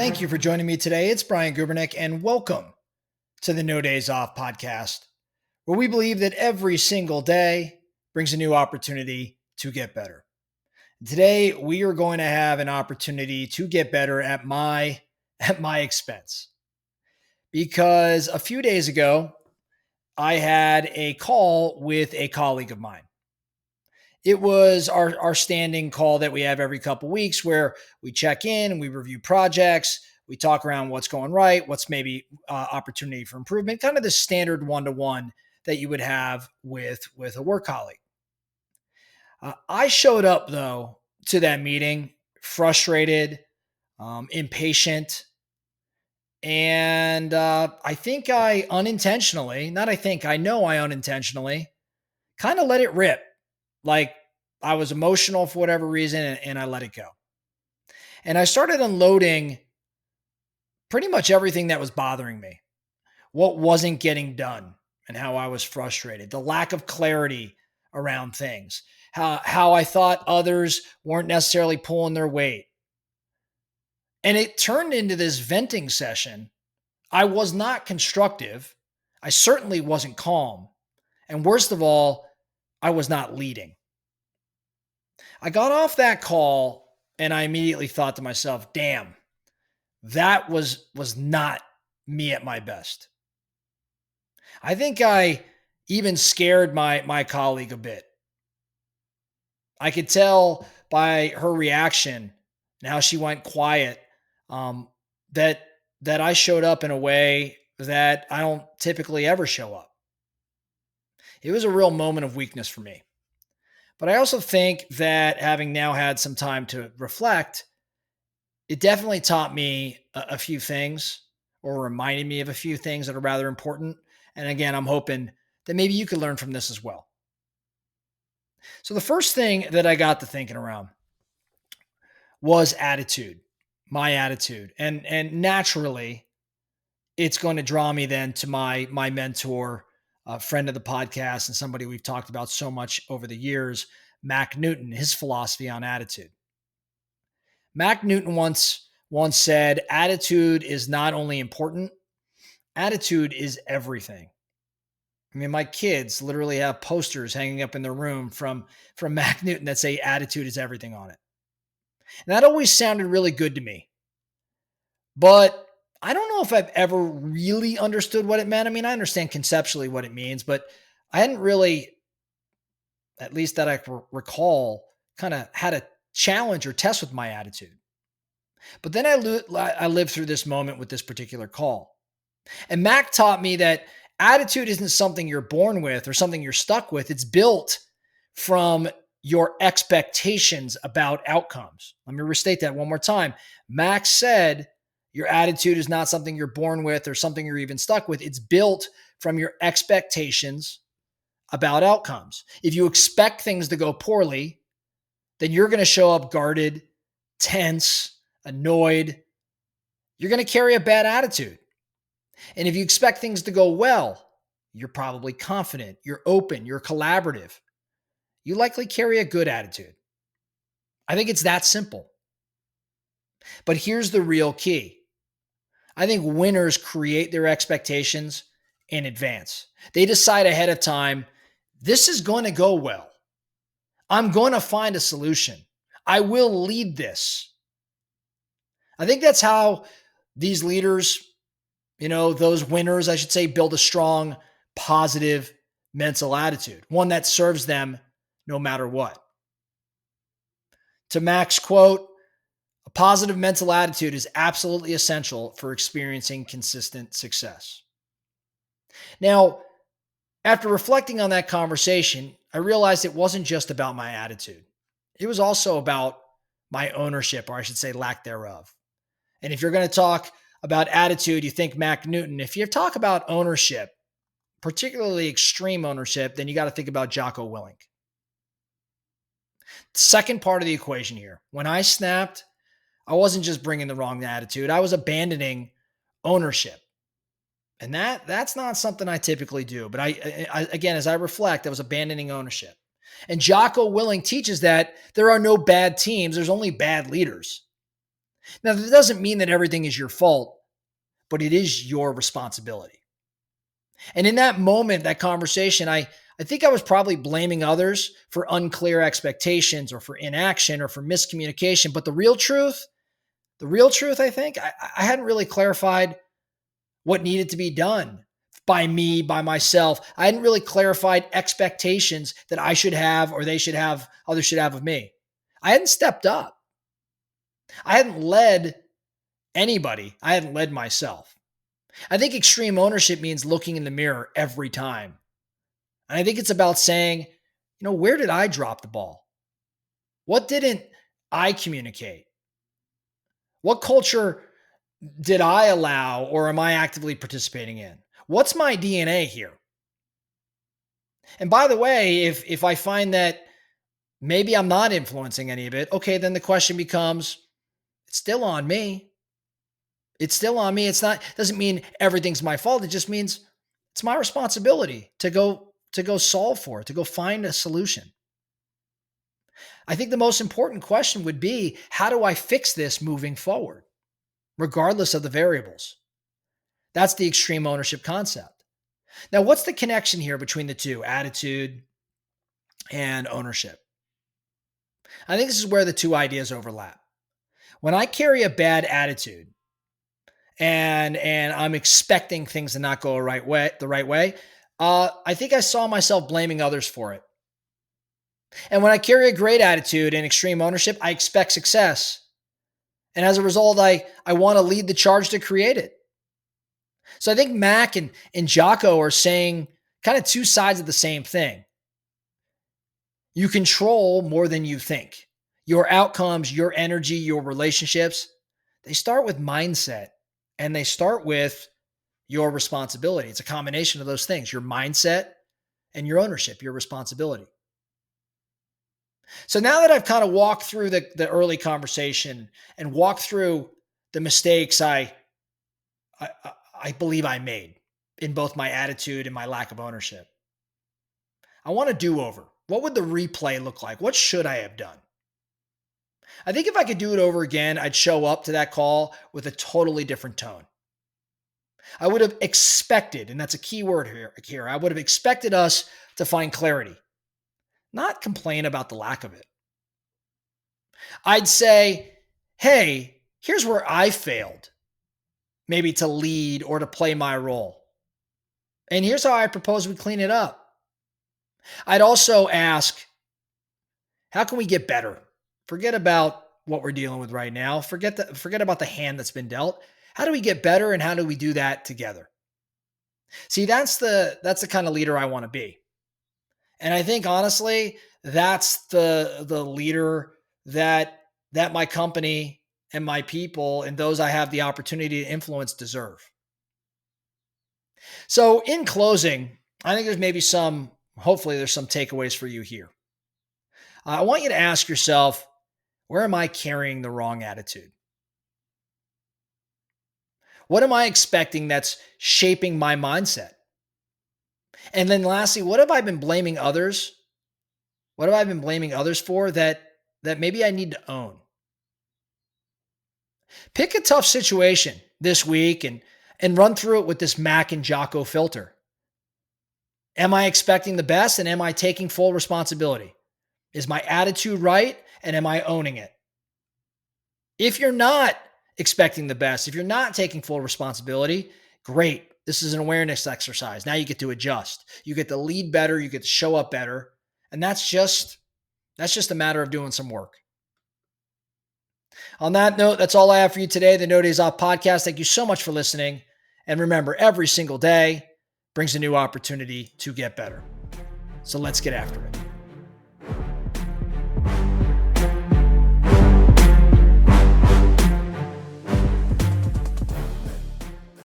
Thank you for joining me today. It's Brian Gubernick, and welcome to the No Days Off podcast, where we believe that every single day brings a new opportunity to get better. Today, we are going to have an opportunity to get better at my expense, because a few days ago, I had a call with a colleague of mine. It was our standing call that we have every couple weeks where we check in and we review projects. We talk around what's going right, what's maybe opportunity for improvement, kind of the standard one-to-one that you would have with a work colleague. I showed up, though, to that meeting frustrated, impatient, and I think I unintentionally, not I think, I know I unintentionally kind of let it rip. Like I was emotional for whatever reason and I let it go. And I started unloading pretty much everything that was bothering me, what wasn't getting done and how I was frustrated, the lack of clarity around things, how I thought others weren't necessarily pulling their weight. And it turned into this venting session. I was not constructive. I certainly wasn't calm. And worst of all, I was not leading. I got off that call and I immediately thought to myself, damn, that was not me at my best. I think I even scared my colleague a bit. I could tell by her reaction and how she went quiet, that I showed up in a way that I don't typically ever show up. It was a real moment of weakness for me. But I also think that having now had some time to reflect, it definitely taught me a few things or reminded me of a few things that are rather important. And again, I'm hoping that maybe you could learn from this as well. So the first thing that I got to thinking around was attitude, my attitude. And naturally, it's going to draw me then to my mentor, friend of the podcast, and somebody we've talked about so much over the years, Mac Newton, his philosophy on attitude. Mac Newton once said, attitude is not only important, attitude is everything. I mean, my kids literally have posters hanging up in their room from Mac Newton that say attitude is everything on it. And that always sounded really good to me. But I don't know if I've ever really understood what it meant. I mean, I understand conceptually what it means, but I hadn't really, at least that I recall, kind of had a challenge or test with my attitude. But then I lived through this moment with this particular call. And Mac taught me that attitude isn't something you're born with or something you're stuck with. It's built from your expectations about outcomes. Let me restate that one more time. Mac said, your attitude is not something you're born with or something you're even stuck with. It's built from your expectations about outcomes. If you expect things to go poorly, then you're going to show up guarded, tense, annoyed. You're going to carry a bad attitude. And if you expect things to go well, you're probably confident, you're open, you're collaborative. You likely carry a good attitude. I think it's that simple. But here's the real key. I think winners create their expectations in advance. They decide ahead of time, this is going to go well. I'm going to find a solution. I will lead this. I think that's how these leaders, those winners, I should say, build a strong, positive mental attitude, one that serves them no matter what. To Mac's quote, a positive mental attitude is absolutely essential for experiencing consistent success. Now, after reflecting on that conversation, I realized it wasn't just about my attitude. It was also about my ownership, or I should say lack thereof. And if you're going to talk about attitude, you think Mac Newton. If you talk about ownership, particularly extreme ownership, then you got to think about Jocko Willink. Second part of the equation here. When I snapped, I wasn't just bringing the wrong attitude. I was abandoning ownership. And that's not something I typically do. But I again, as I reflect, I was abandoning ownership. And Jocko Willink teaches that there are no bad teams. There's only bad leaders. Now, that doesn't mean that everything is your fault, but it is your responsibility. And in that moment, that conversation, I think I was probably blaming others for unclear expectations or for inaction or for miscommunication. But the real truth, I think, I hadn't really clarified what needed to be done by me, by myself. I hadn't really clarified expectations that I should have or they should have, others should have of me. I hadn't stepped up. I hadn't led anybody. I hadn't led myself. I think extreme ownership means looking in the mirror every time. And I think it's about saying, where did I drop the ball? What didn't I communicate? What culture did I allow or am I actively participating in? What's my DNA here? And by the way, if I find that maybe I'm not influencing any of it, okay, then the question becomes, it's still on me. It's still on me. Doesn't mean everything's my fault. It just means it's my responsibility to go solve for it, to go find a solution. I think the most important question would be, how do I fix this moving forward, regardless of the variables? That's the extreme ownership concept. Now, what's the connection here between the two, attitude and ownership? I think this is where the two ideas overlap. When I carry a bad attitude and I'm expecting things to not go the right way, I think I saw myself blaming others for it. And when I carry a great attitude and extreme ownership, I expect success. And as a result, I want to lead the charge to create it. So I think Mac and Jocko are saying kind of two sides of the same thing. You control more than you think. Your outcomes, your energy, your relationships, they start with mindset and they start with your responsibility. It's a combination of those things, your mindset and your ownership, your responsibility. So now that I've kind of walked through the early conversation and walked through the mistakes I believe I made in both my attitude and my lack of ownership, I want a do-over. What would the replay look like? What should I have done? I think if I could do it over again, I'd show up to that call with a totally different tone. I would have expected, and that's a key word here, I would have expected us to find clarity, not complain about the lack of it. I'd say, hey, here's where I failed, maybe to lead or to play my role. And here's how I propose we clean it up. I'd also ask, how can we get better? Forget about what we're dealing with right now. Forget about the hand that's been dealt. How do we get better and how do we do that together? See, that's the kind of leader I want to be. And I think honestly, that's the leader that my company and my people and those I have the opportunity to influence deserve. So in closing, I think hopefully there's some takeaways for you here. I want you to ask yourself, where am I carrying the wrong attitude? What am I expecting that's shaping my mindset? And then lastly, what have I been blaming others? What have I been blaming others for that maybe I need to own? Pick a tough situation this week and run through it with this Mac and Jocko filter. Am I expecting the best and am I taking full responsibility? Is my attitude right and am I owning it? If you're not expecting the best, if you're not taking full responsibility, great. This is an awareness exercise. Now you get to adjust. You get to lead better. You get to show up better. And that's just a matter of doing some work. On that note, that's all I have for you today. The No Days Off podcast. Thank you so much for listening. And remember, every single day brings a new opportunity to get better. So let's get after it.